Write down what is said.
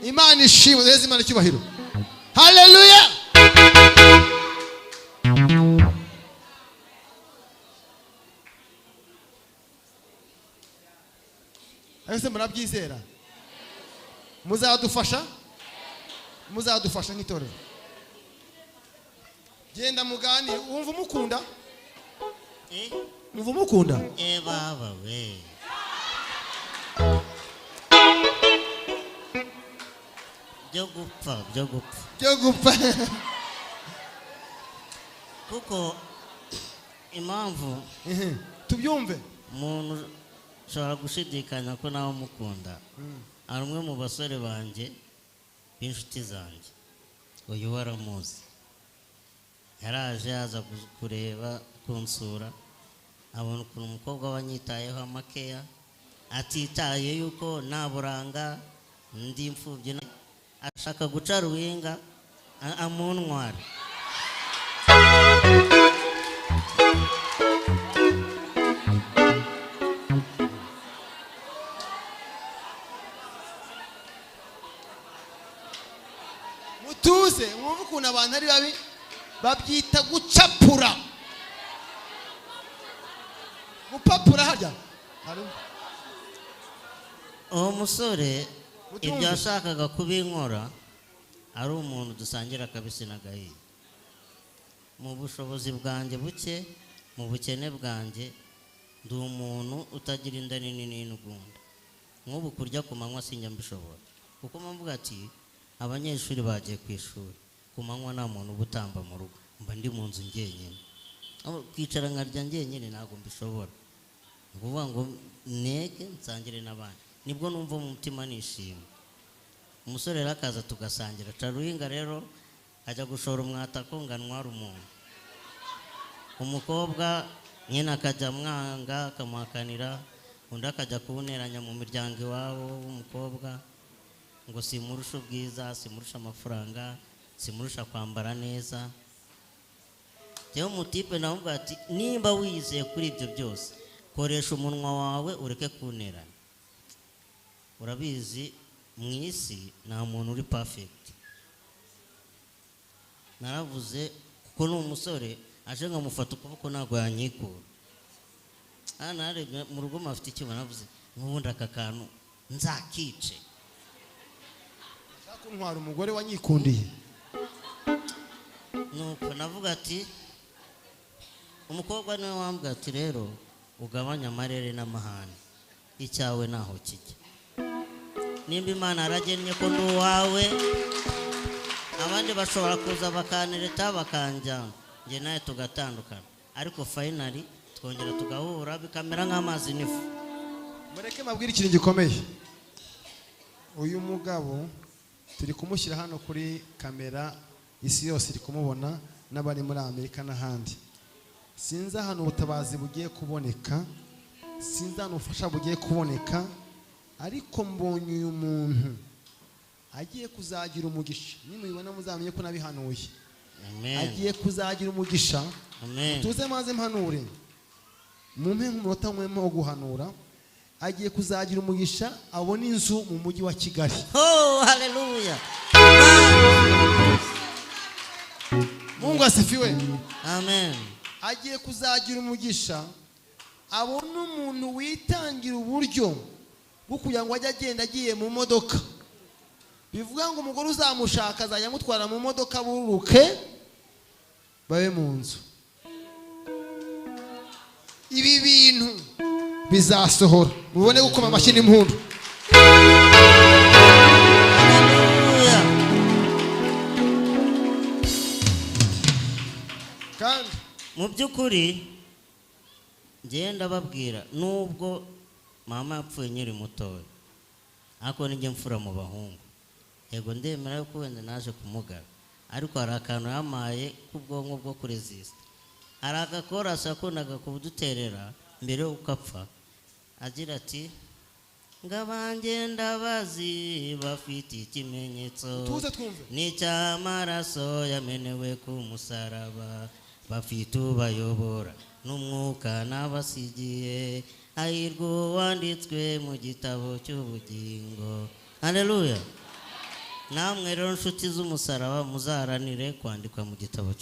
Imana ishimwe, neza Imana icyubahiro. Haleluya. Ese murabyizera? Muzadufasha? Muzadufasha nk'itorero. Genda mugani, wumva umukunda? Wumva umukunda? Baba we. Byo gupfa. Kuko impamvu tubyumve. Umuntu ushobora gushidikanya ko nawe mukunda. Ari umwe mu basore banjye b'inshuti zanjye. Uyu waramuzi. Yaraje aza kureba kunsura. Abona ukuntu umukobwa wanyitayeho amakeya. Atitaye yuko naburanga ndi imfubyi ashaka guca ruhinga amuntwara. Mutuze mwumva ukuntu abantu ari babi babyita gucapura. Gupapura harya uwo musore ibyo yashakaga kubinkora ari umuntu dusangira akabisi n'agahiye. Mu bushobozi bwanjye buke, mu bukene bwanjye, ndi umuntu utagira inda nini n'intugunda. Nk'ubu kurya ku manywa sinjya mbishobora, kuko mvuga ati abanyeshuri bagiye ku ishuri, ku manywa nta muntu uba utamba mu rugo, mba ndi mu nzu njyenyine. Kwicara nkarya njyenyine ntabwo mbishobora. Ni ukuvuga ngo ntege nsangire n'abandi, nibwo numva mu mutima nishimye. Umusore rero akaza tugasangira, Caruhinga rero ajya gushora umwatako ngo antware umuntu. Umukobwa nyine akajya mwanga akamuhakanira, undi akajya kuwuneranya mu miryango iwabo w'umukobwa ngo simurusha ubwiza, simurusha amafaranga, simurusha kwambara neza. Jewe umutipe navuga ati nimba wizeye kuri ibyo byose, koresha umunwa wawe ureke kunerana. Urabizi mu isi nta muntu uri perfect. Naravuze kuko ni umusore aje nkamufata ukuboko ntabwo yanyikura. Narebye mu rugo mafite icyuma, navuze n'ubundi aka kantu nzakice. Kuntwara umugore wanyikundiye. Nuko navuga ati umukobwa niwe wambwira ati rero ugabanya amarere n'amahane, icyawe naho kijya. Nimba Imana yaragennye ko ndi uwawe, abandi bashobora kuza bakanireta bakanjyana, njye nawe tugatandukana, ariko finally twongera tugahura bikamera nk'amazi n'ifu. Mureke mabwire ikintu gikomeye. Uyu mugabo turi kumushyira hano kuri kamera, isi yose iri kumubona, n'abari muri Amerika n'ahandi. Sinzi ahantu ubutabazi bugiye kuboneka, sinzi ahantu ubufasha bugiye kuboneka, ariko mbonye uyu muntu agiye kuzagira umugisha. Nimubibona muzamenye ko nabihanuye. Amen. Agiye kuzagira umugisha. Amen. Tuze maze mpanure. Mumpe nk'umunota umwe wo guhanura. Agiye kuzagira umugisha, abona inzu mu mujyi wa Kigali. Oh, haleluya. Mungu asifiwe. Amen. Agiye kuzagira umugisha, abona umuntu witangira uburyo bwo kugira ngo ajye agenda agiye mu modoka. Bivuga ngo umugore uzamushaka azajya amutwara mu modoka bururuke babe mu nzu. Ibi bintu bizasohora, mubone gukoma amashyi n'impundu. Haleluya. Kandi mu by'ukuri ngenda babwira nubwo mama yapfuye nyiri mutoya, ariko nijye mfura mu bahungu. Yego ndemera yuko wenda naje kumugara, ariko hari akantu yamaye k'ubwonko bwo kuresista. Hari agakorasi yakundaga kuduterera mbere y'uko apfa, agira ati ngabanjye ndabazi bafite ikimenyetso n'icy'amaraso yamenewe ku musaraba, bafite ubayobora n'umwuka n'abasigiye, hahirwa uwanditswe mu gitabo cy'ubugingo. Haleluya. namwe rero nshuti z'umusaraba muzaharanire kwandikwa mu gitabo